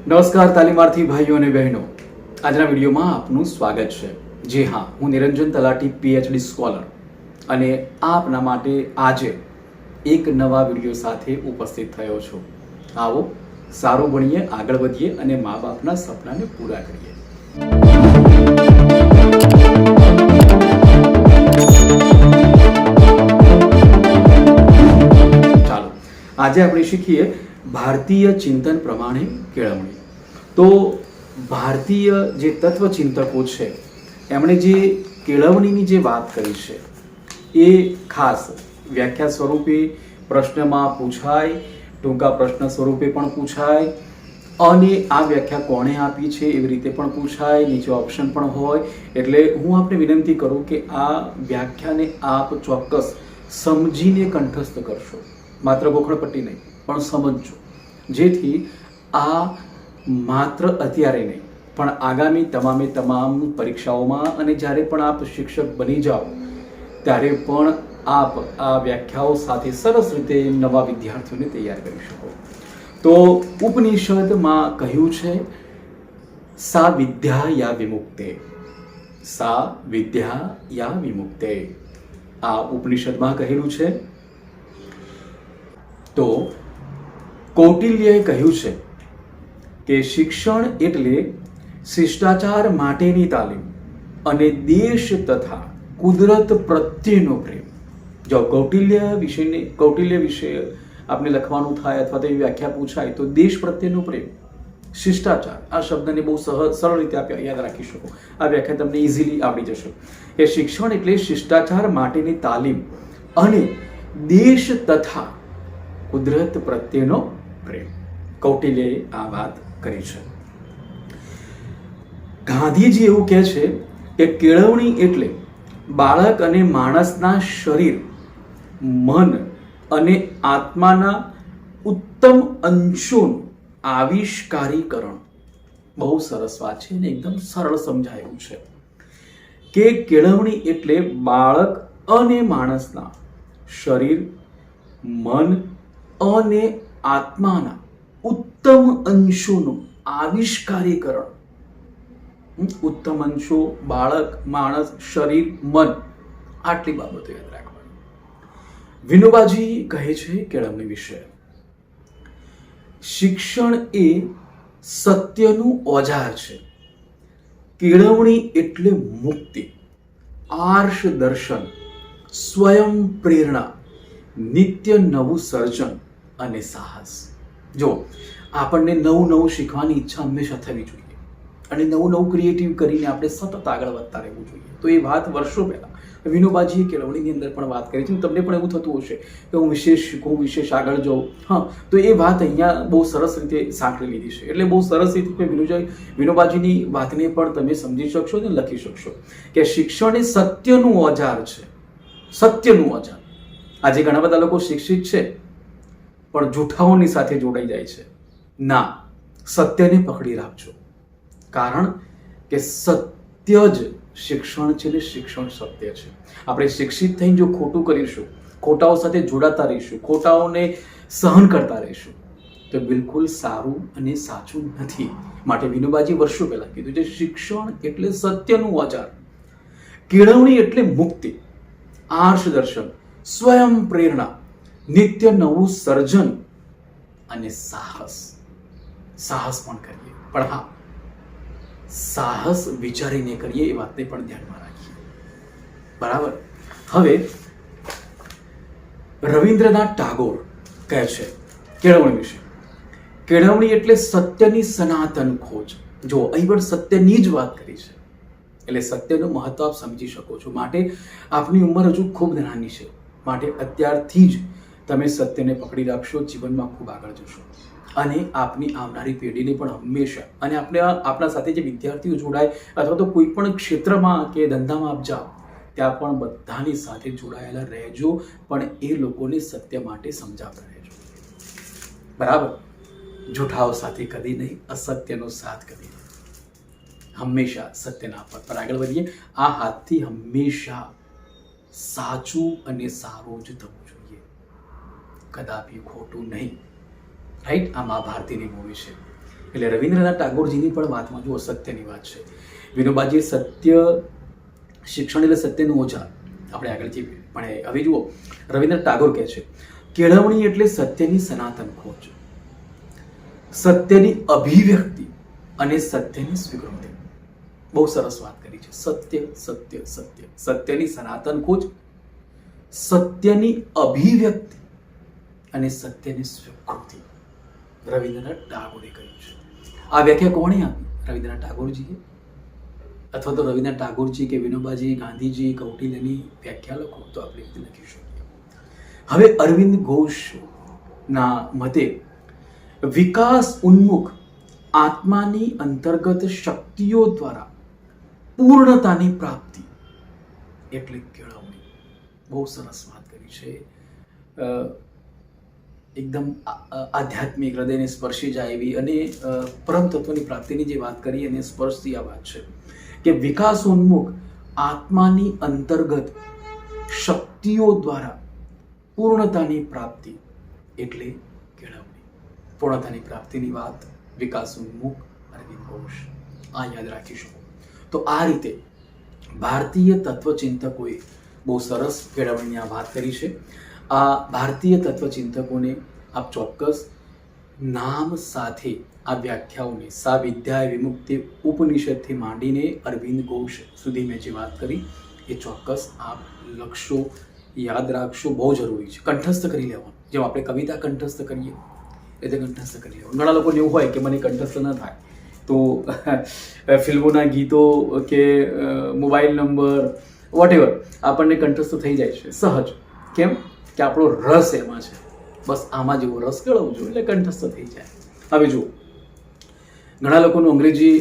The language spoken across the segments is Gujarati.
નમસ્કાર તાલીમાર્થી ભાઈઓ અને બહેનો, આજના વિડીયોમાં આપનું સ્વાગત છે. જી હા, હું નિરંજન તલાટી પીએચડી સ્કોલર અને આપના માટે આજે એક નવા વિડીયો સાથે ઉપસ્થિત થયો છું. આવો સારું ભણીએ, આગળ વધીએ અને મા બાપના સપનાને પૂરા કરીએ. ચાલો આજે આપણે શીખીએ ભારતીય ચિંતન પ્રમાણે કેળવણી. તો ભારતીય જે તત્વચિંતકો છે એમણે જે કેળવણીની જે વાત કરી છે એ ખાસ વ્યાખ્યા સ્વરૂપે પ્રશ્નમાં પૂછાય, ટૂંકા પ્રશ્ન સ્વરૂપે પણ પૂછાય અને આ વ્યાખ્યા કોણે આપી છે એવી રીતે પણ પૂછાય, નીચે ઓપ્શન પણ હોય. એટલે હું આપને વિનંતી કરું કે આ વ્યાખ્યાને આપ ચોક્કસ સમજીને કંઠસ્થ કરશો, માત્ર ગોખણપટ્ટી નહીં પણ સમજજો, જેથી આ માત્ર અત્યારે નહીં પણ આગામી તમામ પરીક્ષાઓમાં અને જ્યારે પણ આપ શિક્ષક બની જાઓ ત્યારે પણ આપ આ વ્યાખ્યાઓ સાથે સરસ રીતે નવા વિદ્યાર્થીઓને તૈયાર કરી શકો. તો ઉપનિષદમાં કહ્યું છે સા વિદ્યા યા વિમુક્તે, સા વિદ્યા યા વિમુક્તે. આ ઉપનિષદમાં કહેલું છે. તો કૌટિલ્યએ કહ્યું છે કે શિક્ષણ એટલે શિષ્ટાચાર માટેની તાલીમ અને દેશ તથા કુદરત પ્રત્યેનો પ્રેમ. જો કૌટિલ્ય વિશે આપણે લખવાનું થાય અથવા તો એવી વ્યાખ્યા પૂછાય તો દેશ પ્રત્યેનો પ્રેમ, શિષ્ટાચાર, આ શબ્દને બહુ સરળ રીતે આપ યાદ રાખી શકો. આ વ્યાખ્યા તમને ઇઝીલી આવડી જશે કે શિક્ષણ એટલે શિષ્ટાચાર માટેની તાલીમ અને દેશ તથા કુદરત પ્રત્યેનો પ્રેમ. કૌટિલ્યએ આ વાત કરી છે. ગાંધીજી એવું કહે છે કે કેળવણી એટલે બાળક અને માણસના શરીર, મન અને આત્માના ઉત્તમ અંશોનું આવિષ્કારીકરણ. બહુ સરસ વાત છે અને એકદમ સરળ સમજાયું છે કે કેળવણી એટલે બાળક અને માણસના શરીર, મન અને આત્માના ઉત્તમ અંશોનું આવિષ્કારીકરણ. ઉત્તમ અંશો બાળક, માણસ, શરીર, મન, આટલી બાબતો યાદ રાખવાની. વિનોબાજી કહે છે કેળવણી વિશે, શિક્ષણ એ સત્યનું ઓજાર છે. કેળવણી એટલે મુક્તિ, આર્ષ દર્શન, સ્વયં પ્રેરણા, નિત્ય નવું સર્જન અને સાહસ. જો આપણને નવું શીખવાની ઈચ્છા હંમેશા થવી જોઈએ અને નવું ક્રિએટિવ કરીને આપણે સતત આગળ વધતા રહેવું જોઈએ. તો એ વાત વર્ષો પહેલા વિનોબાજીએ કેળવણીની અંદર પણ વાત કરી છે. તમને પણ એવું થતું હશે કે હું વિશેષ શીખું, વિશેષ આગળ જાઉં. હા, તો એ વાત અહીંયા બહુ સરસ રીતે સાંકળી લીધી છે. એટલે બહુ સરસ રીતે વિનોબાજીની વાતને પણ તમે સમજી શકશો અને લખી શકશો કે શિક્ષણ એ સત્યનું ઓજાર છે. સત્યનું ઓજાર. આજે ઘણા બધા લોકો શિક્ષિત છે પણ જૂઠાઓની સાથે જોડાઈ જાય છે. ના, સત્યને પકડી રાખજો, કારણ કે સત્ય જ શિક્ષણ છે ને શિક્ષણ સત્ય છે. આપણે શિક્ષિત થઈને જો ખોટું કરીશું, ખોટાઓ સાથે જોડાતા રહીશું, ખોટાઓને સહન કરતા રહીશું તો બિલકુલ સારું અને સાચું નથી. માટે વિનોબાજી વર્ષો પહેલા કીધું છે શિક્ષણ એટલે સત્યનું ઓજાર, કેળવણી એટલે મુક્તિ, આર્ષ દર્શન, સ્વયં પ્રેરણા, નિત્ય નવું સર્જન અને સાહસ. સાહસ પણ કરીએ, પણ હા, સાહસ વિચારીને કરીએ, એ વાતને પણ ધ્યાનમાં રાખીએ. બરાબર. હવે રવિન્દ્રનાથ ટાગોર કહે છે કેળવણી વિશે, કેળવણી એટલે સત્યની સનાતન ખોજ. જો અહીં પણ સત્યની જ વાત કરી છે એટલે સત્યનું મહત્વ આપ સમજી શકો છો. માટે આપની ઉંમર હજુ ખૂબ નાની છે, માટે અત્યારથી જ તમે સત્યને પકડી રાખશો, જીવનમાં ખૂબ આગળ જશો અને આપની આવનારી પેઢીને પણ હંમેશા, અને આપણા સાથે જે વિદ્યાર્થીઓ જોડાય અથવા તો કોઈ પણ ક્ષેત્રમાં કે ધંધામાં આપ જાઓ ત્યાં પણ બધાની સાથે જોડાયેલા રહેજો, પણ એ લોકોને સત્ય માટે સમજાવતા રહેજો. બરાબર. જૂઠાઓ સાથે કદી નહીં, અસત્યનો સાથ કદી નહીં. હંમેશા સત્યના પથ પર આગળ વધીએ. આ હાથથી હંમેશા સાચું અને સારું જ થવું જોઈએ, કદાપી ખોટું નહીં. રાઈટ. આ મા ભારતીની મૂવી છે. એટલે રવિન્દ્રનાથ ટાગોરજીની પણ વાતમાં જુઓ સત્યની વાત છે. વિનોબાજી સત્ય શિક્ષણ એટલે સત્યનું ઓઝા આપણે આગળ જઈએ. પણ હવે જુઓ રવિન્દ્રનાથ ટાગોર કહે છે કેળવણી એટલે સત્યની સનાતન ખોજ, સત્યની અભિવ્યક્તિ અને સત્યની સ્વીકૃતિ. બહુ સરસ વાત કરી છે. સત્ય સત્ય સત્ય, સત્યની સનાતન ખોજ, સત્યની અભિવ્યક્તિ અને સત્યની સ્વીકૃતિ રવિન્દ્રનાથ ટાગોરે કહ્યું છે. આ વ્યાખ્યા કોણે આપી? રવિન્દ્રનાથ ટાગોરજીએ, અથવા તો રવિન્દ્રનાથ ટાગોરજી કે વિનોબાજી ગાંધીજી કૌટિલ્યની વ્યાખ્યા લખો તો આપણે રીતે લખી શકીએ. હવે અરવિંદ ઘોષના મતે વિકાસ ઉન્મુખ આત્માની અંતર્ગત શક્તિઓ દ્વારા પૂર્ણતાની પ્રાપ્તિ એટલે કેળવણી. બહુ સરસ વાત કરી છે. એકદમ આધ્યાત્મિક, હૃદયને સ્પર્શી જાય એવી અને પરમ તત્વની પ્રાપ્તિની જે વાત કરી એને સ્પર્શતી આ વાત છે કે વિકાસોન્મુખ આત્માની અંતર્ગત શક્તિઓ દ્વારા પૂર્ણતાની પ્રાપ્તિ એટલે કેળવણી. પૂર્ણતાની પ્રાપ્તિની વાત વિકાસોન્મુખ અરવિંદ ઘોષ. આ યાદ રાખીશું. તો આ રીતે ભારતીય તત્વચિંતકોએ બહુ સરસ કેળવણીની આ વાત કરી છે. આ ભારતીય તત્વચિંતકોને આપ ચોક્કસ નામ સાથે આ વ્યાખ્યાઓને સા વિદ્યા વિમુક્તિ ઉપનિષદથી માંડીને અરવિંદ ઘોષ સુધી મેં જે વાત કરી એ ચોક્કસ આપ લખશો, યાદ રાખશો. બહુ જરૂરી છે. કંઠસ્થ કરી લેવાનું. જેમ આપણે કવિતા કંઠસ્થ કરીએ એ રીતે કંઠસ્થ કરી લેવાનું. ઘણા લોકોને એવું હોય કે મને કંઠસ્થ ન થાય તો ફિલ્મોના ગીતો કે મોબાઈલ નંબર વોટેવર આપણને કંઠસ્થ થઈ જાય છે સહજ. કેમ કે આપણો રસ એમાં છે. બસ આમાં જેવો રસ કેળવવો જોઈએ એટલે કંઠસ્થ થઈ જાય. હવે જુઓ ઘણા લોકોનું અંગ્રેજી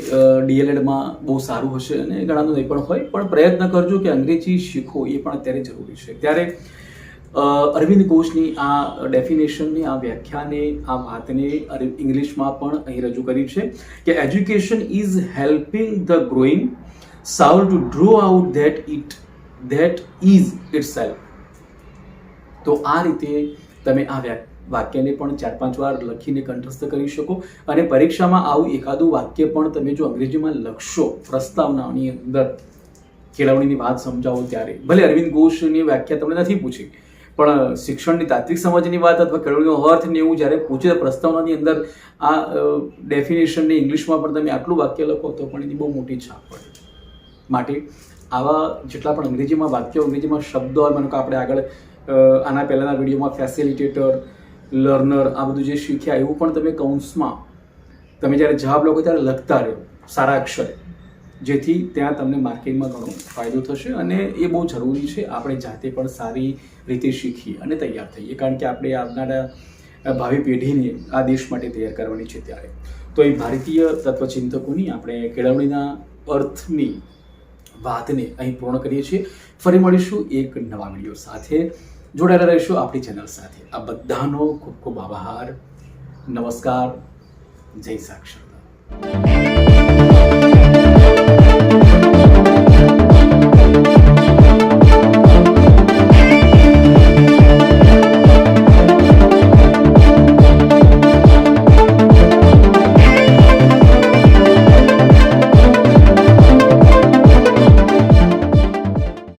ડીએલએડમાં બહુ સારું હશે અને ઘણાનું નહીં પણ હોય, પણ પ્રયત્ન કરજો કે અંગ્રેજી શીખો. એ પણ અત્યારે જરૂરી છે. ત્યારે અરવિંદ ઘોષની આ ડેફિનેશનની આ વ્યાખ્યાને આ વાતને ઇંગ્લિશમાં પણ અહીં રજૂ કરી છે કે education is helping the growing soul to draw out that is itself. તો આ રીતે તમે આ વાક્યને પણ 4-5 વાર લખીને કંઠસ્થ કરી શકો અને પરીક્ષામાં આવું એકાદું વાક્ય પણ તમે જો અંગ્રેજીમાં લખશો પ્રસ્તાવનાની અંદર કેળવણીની વાત સમજાવો ત્યારે, ભલે અરવિંદ ઘોષની વ્યાખ્યા તમને નથી પૂછી પણ શિક્ષણની તાત્વિક સમજની વાત અથવા કેળવણીનો અર્થ ને એવું જ્યારે પૂછે પ્રસ્તાવનાની અંદર આ ડેફિનેશનને ઇંગ્લિશમાં પણ તમે આટલું વાક્ય લખો તો પણ એની બહુ મોટી છાપ પડે. માટે આવા જેટલા પણ અંગ્રેજીમાં વાક્યો, અંગ્રેજીમાં શબ્દો, માનો કે આપણે આગળ આના પહેલાંના વિડીયોમાં ફેસિલિટેટર, લર્નર આ બધું જે શીખ્યા એવું પણ તમે કૌંસમાં તમે જ્યારે જવાબ લખો ત્યારે લખતા રહો સારા અક્ષરે, જેથી ત્યાં તમને માર્કિંગમાં ઘણો ફાયદો થશે અને એ બહુ જરૂરી છે. આપણે જાતે પણ સારી રીતે શીખીએ અને તૈયાર થઈએ, કારણ કે આપણે આવનારા ભાવિ પેઢીને આ દેશ માટે તૈયાર કરવાની છે. ત્યારે તો એ ભારતીય તત્વચિંતકોની આપણે કેળવણીના અર્થની વાતને અહીં પૂર્ણ કરીએ છીએ. ફરી મળીશું એક નવા વિડીયો સાથે. જોડાયેલા રહીશું આપણી ચેનલ સાથે. આ બધાનો ખૂબ ખૂબ આભાર. નમસ્કાર. જય સાક્ષરતા.